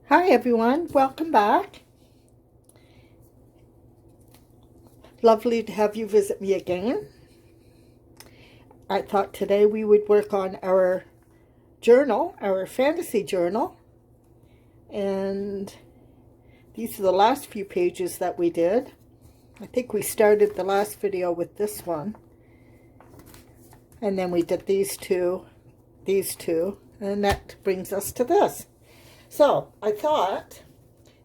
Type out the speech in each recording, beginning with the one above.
Hi everyone, welcome back. Lovely to have you visit me again. I thought today we would work on our journal, our fantasy journal. And these are the last few pages that we did. I think we started the last video with this one. And then we did these two, and that brings us to this. So I thought,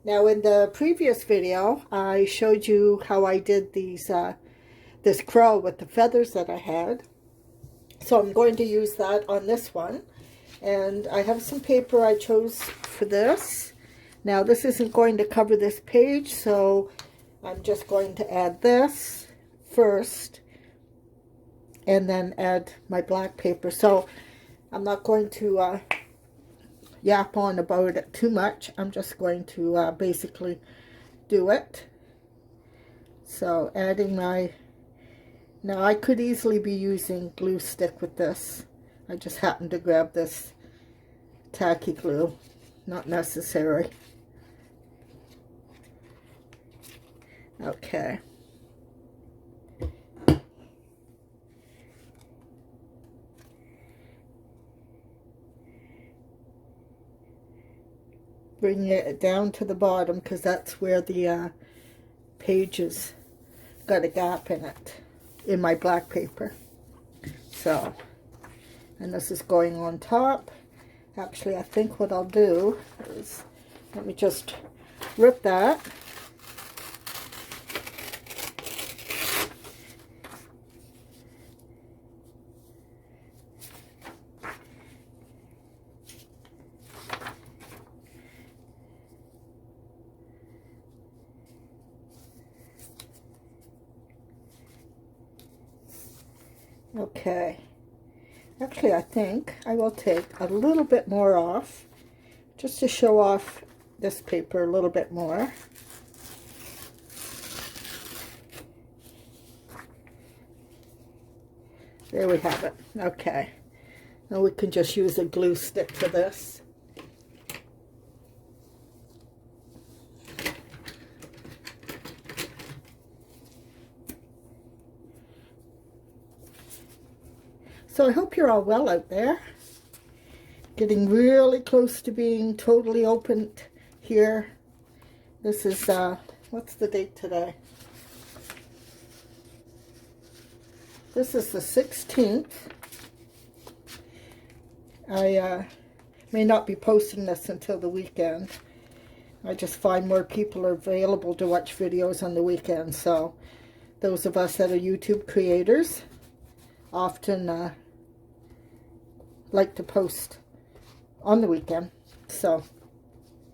now in the previous video, I showed you how I did these, this crow with the feathers that I had. So I'm going to use that on this one. And I have some paper I chose for this. Now this isn't going to cover this page, so I'm just going to add this first and then add my black paper. So I'm not going to yap on about it too much. I'm just going to basically do it. So adding my, now I could easily be using glue stick with this. I just happened to grab this tacky glue. Not necessary. Okay. Bring it down to the bottom because that's where the pages got a gap in it, in my black paper. So, and this is going on top. Actually, I think what I'll do is, let me just rip that. Okay, actually I think I will take a little bit more off, just to show off this paper a little bit more. There we have it. Okay, now we can just use a glue stick for this. So I hope you're all well out there. Getting really close to being totally opened here. This is, what's the date today? This is the 16th. I may not be posting this until the weekend. I just find more people are available to watch videos on the weekend. So those of us that are YouTube creators often like to post on the weekend. So,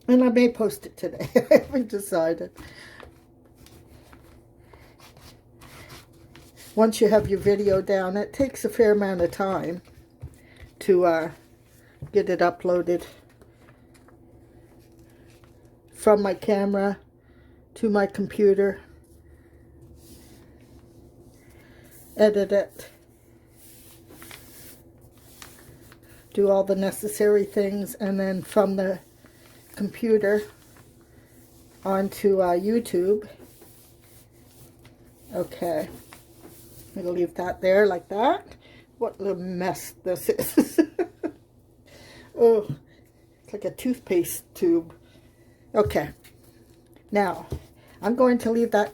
and I may post it today. I haven't decided. Once you have your video down, it takes a fair amount of time to get it uploaded from my camera to my computer, edit it, do all the necessary things, and then from the computer onto YouTube. Okay, I'm gonna leave that there like that. What a mess this is. Oh, it's like a toothpaste tube. Okay, now I'm going to leave that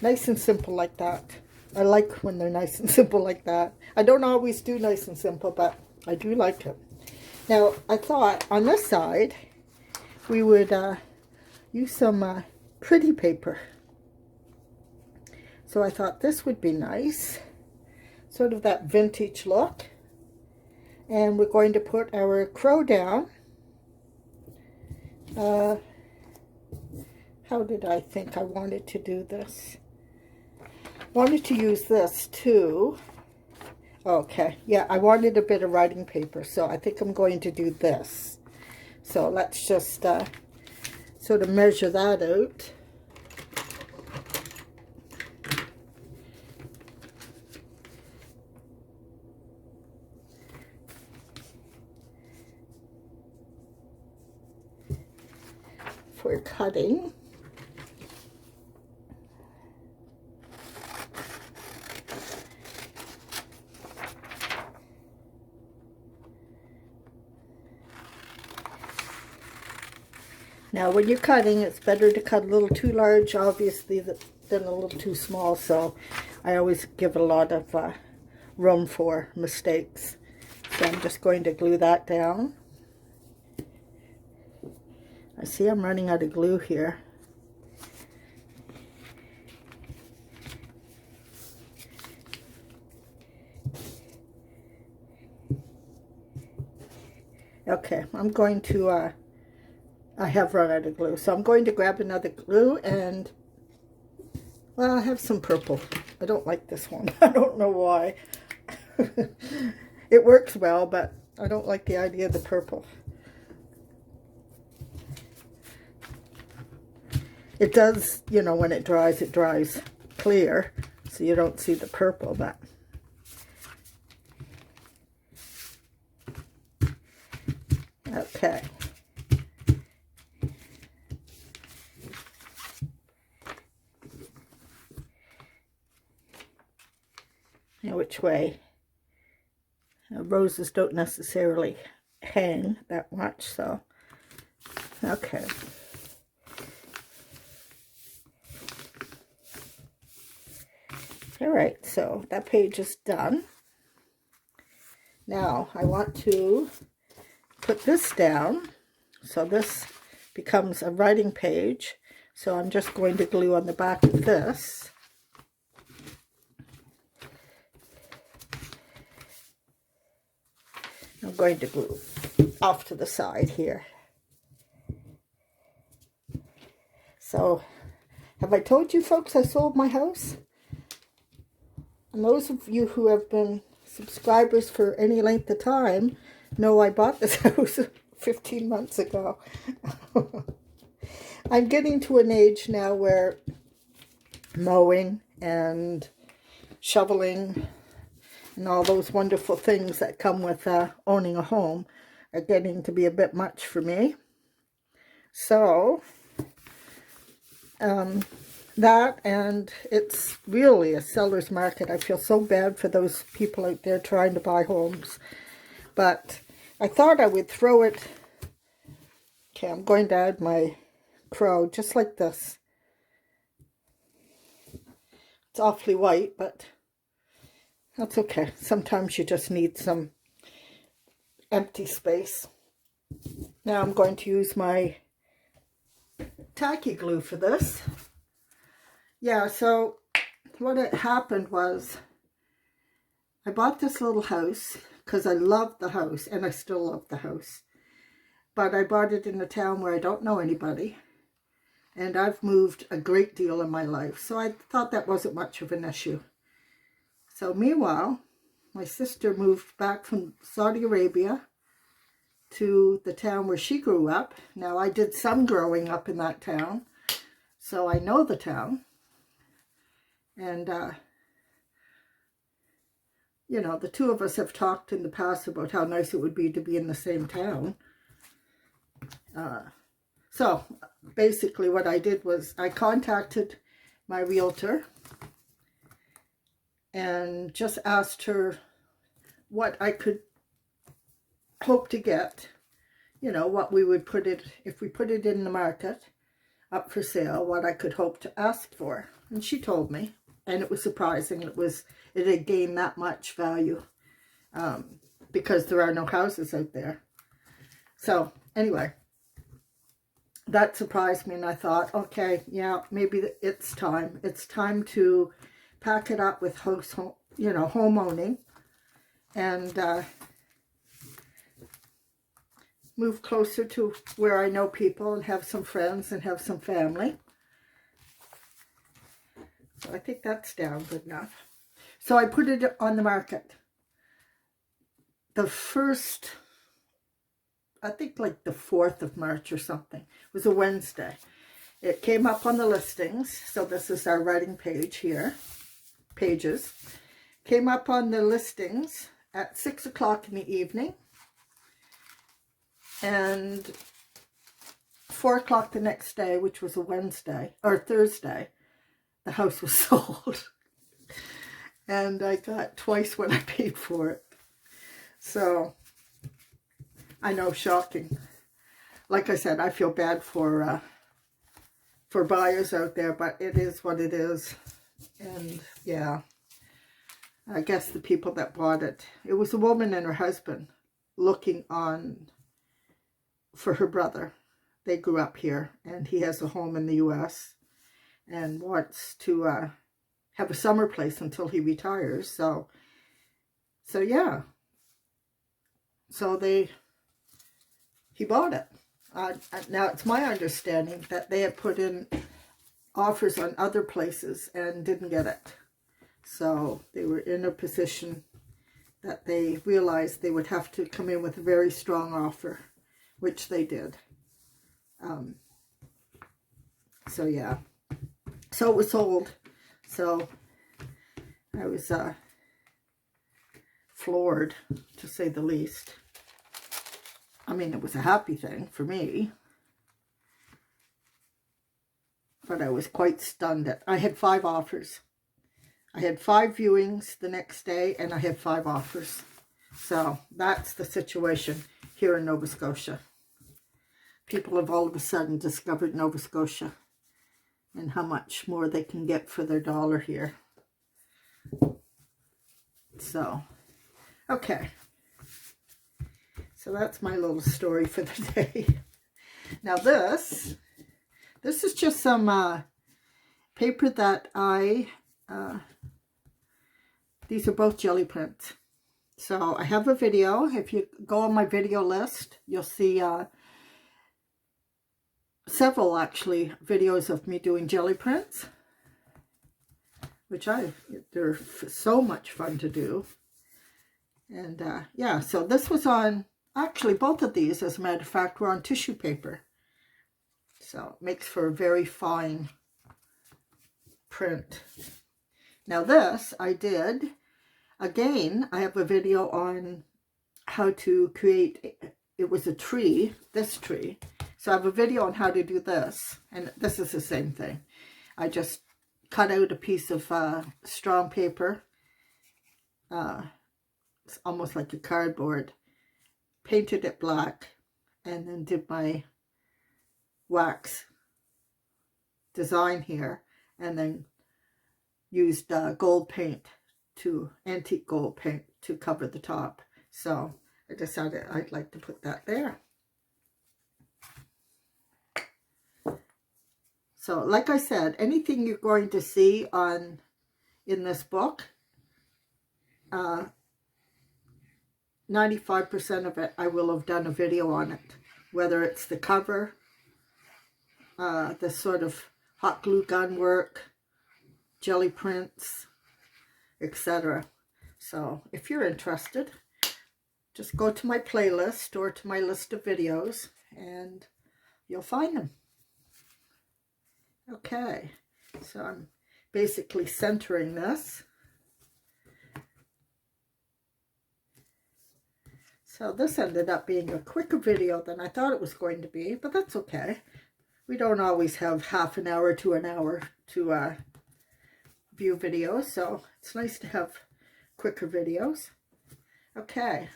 nice and simple like that. I like when they're nice and simple like that. I don't always do nice and simple, but I do like it. Now, I thought on this side, we would use some pretty paper. So I thought this would be nice. Sort of that vintage look. And we're going to put our crow down. How did I think I wanted to do this? Wanted to use this too. Okay, yeah, I wanted a bit of writing paper, so I think I'm going to do this. So let's just sort of measure that out. for cutting. Now when you're cutting, it's better to cut a little too large, obviously, than a little too small, so I always give a lot of room for mistakes. So I'm just going to glue that down. I see I'm running out of glue here. Okay, I'm going to I have run out of glue, so I'm going to grab another glue and, well, I have some purple. I don't like this one. I don't know why. It works well, but I don't like the idea of the purple. It does, you know, when it dries clear, so you don't see the purple, but okay. Now, which way? Roses don't necessarily hang that much, so okay. All right, so that page is done. Now I want to put this down, so this becomes a writing page. So I'm just going to glue on the back of this. I'm going to glue off to the side here. So, have I told you folks I sold my house? And those of you who have been subscribers for any length of time know I bought this house 15 months ago. I'm getting to an age now where mowing and shoveling and all those wonderful things that come with owning a home are getting to be a bit much for me. So, that, and it's really a seller's market. I feel so bad for those people out there trying to buy homes. But I thought I would throw it. Okay, I'm going to add my crow just like this. It's awfully white, but that's okay. Sometimes you just need some empty space. Now I'm going to use my tacky glue for this. Yeah, so what had happened was I bought this little house because I loved the house, and I still love the house. But I bought it in a town where I don't know anybody, and I've moved a great deal in my life, so I thought that wasn't much of an issue. So meanwhile, my sister moved back from Saudi Arabia to the town where she grew up. Now, I did some growing up in that town, so I know the town. And, you know, the two of us have talked in the past about how nice it would be to be in the same town. So, basically what I did was I contacted my realtor and just asked her what I could hope to get, you know, what we would put it, if we put it in the market up for sale, what I could hope to ask for. And she told me, and it was surprising. It had gained that much value because there are no houses out there. So anyway, that surprised me, and I thought, okay, yeah, maybe it's time. It's time to pack it up with home owning, and move closer to where I know people and have some friends and have some family. So I think that's down good enough. So I put it on the market. The first, I think like the 4th of March or something. It was a Wednesday. It came up on the listings. So this is our writing page here. Pages. Came up on the listings at 6 o'clock in the evening. And 4 o'clock the next day, which was a Wednesday or Thursday, the house was sold. And I got twice what I paid for it. So, I know, shocking. Like I said, I feel bad for buyers out there, but it is what it is. And yeah, I guess the people that bought it, it was a woman and her husband looking on for her brother. They grew up here, and he has a home in the U.S. and wants to have a summer place until he retires. So yeah. So he bought it. Now, it's my understanding that they had put in offers on other places and didn't get it. So they were in a position that they realized they would have to come in with a very strong offer, which they did. So yeah. So it was sold. So I was floored, to say the least. I mean, it was a happy thing for me, but I was quite stunned. I had 5 offers. I had 5 viewings the next day, and I had 5 offers. So that's the situation here in Nova Scotia. People have all of a sudden discovered Nova Scotia and how much more they can get for their dollar here. So, okay. So that's my little story for the day. Now this is just some paper that these are both jelly prints. So I have a video. If you go on my video list, you'll see several actually videos of me doing jelly prints, which they're so much fun to do. And yeah, so this was on, actually both of these, as a matter of fact, were on tissue paper. So it makes for a very fine print. Now this I did, again, I have a video on how to create, it was a tree, this tree. So I have a video on how to do this, and this is the same thing. I just cut out a piece of strong paper, it's almost like a cardboard, painted it black, and then did my wax design here, and then used gold paint, antique gold paint to cover the top. So I decided I'd like to put that there. So, like I said, anything you're going to see in this book, 95% of it, I will have done a video on it. Whether it's the cover, the sort of hot glue gun work, jelly prints, etc. So, if you're interested, just go to my playlist or to my list of videos, and you'll find them. Okay, so I'm basically centering this. So this ended up being a quicker video than I thought it was going to be, but that's okay. We don't always have half an hour to an hour to view videos, so it's nice to have quicker videos. Okay,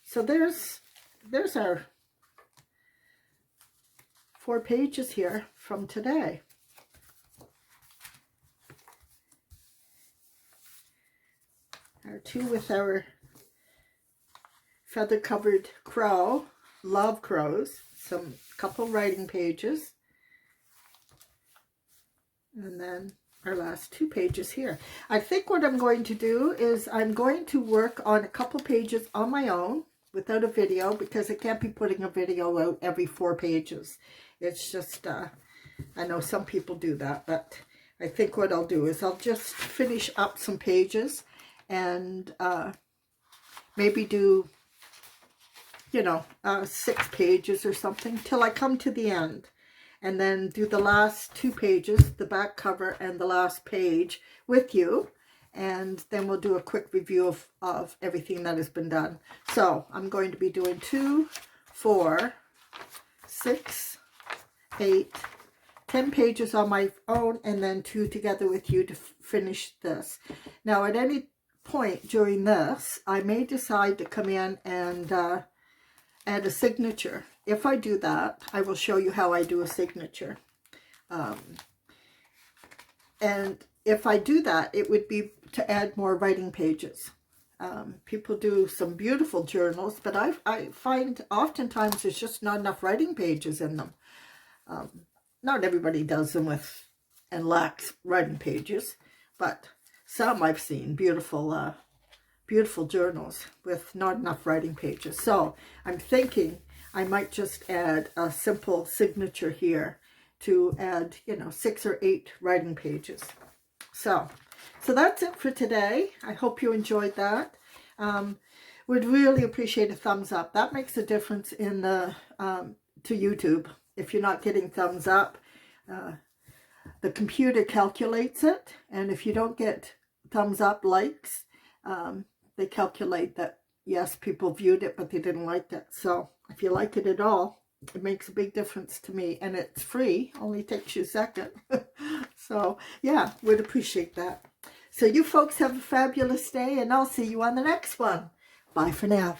so there's our 4 pages here from today. Our 2 with our feather-covered crow, love crows, couple writing pages, and then our last 2 pages here. I think what I'm going to do is I'm going to work on a couple pages on my own without a video, because I can't be putting a video out every 4 pages. It's just, I know some people do that, but I think what I'll do is I'll just finish up some pages and maybe do, 6 pages or something till I come to the end, and then do the last 2 pages, the back cover and the last page with you, and then we'll do a quick review of everything that has been done. So I'm going to be doing 2, 4, 6, 10 pages on my own, and then 2 together with you to finish this. Now, at any point during this, I may decide to come in and add a signature. If I do that, I will show you how I do a signature. And if I do that, it would be to add more writing pages. People do some beautiful journals, but I find oftentimes there's just not enough writing pages in them. Not everybody does them with and lacks writing pages, but some I've seen beautiful beautiful journals with not enough writing pages. So I'm thinking I might just add a simple signature here to add, you know, 6 or 8 writing pages. So that's it for today. I hope you enjoyed that. Would really appreciate a thumbs up. That makes a difference in the to YouTube. If you're not getting thumbs up, the computer calculates it, and if you don't get thumbs up, likes, they calculate that yes, people viewed it, but they didn't like it. So if you like it at all, it makes a big difference to me, and it's free. Only takes you a second. So yeah, would appreciate that. So you folks have a fabulous day, and I'll see you on the next one. Bye for now.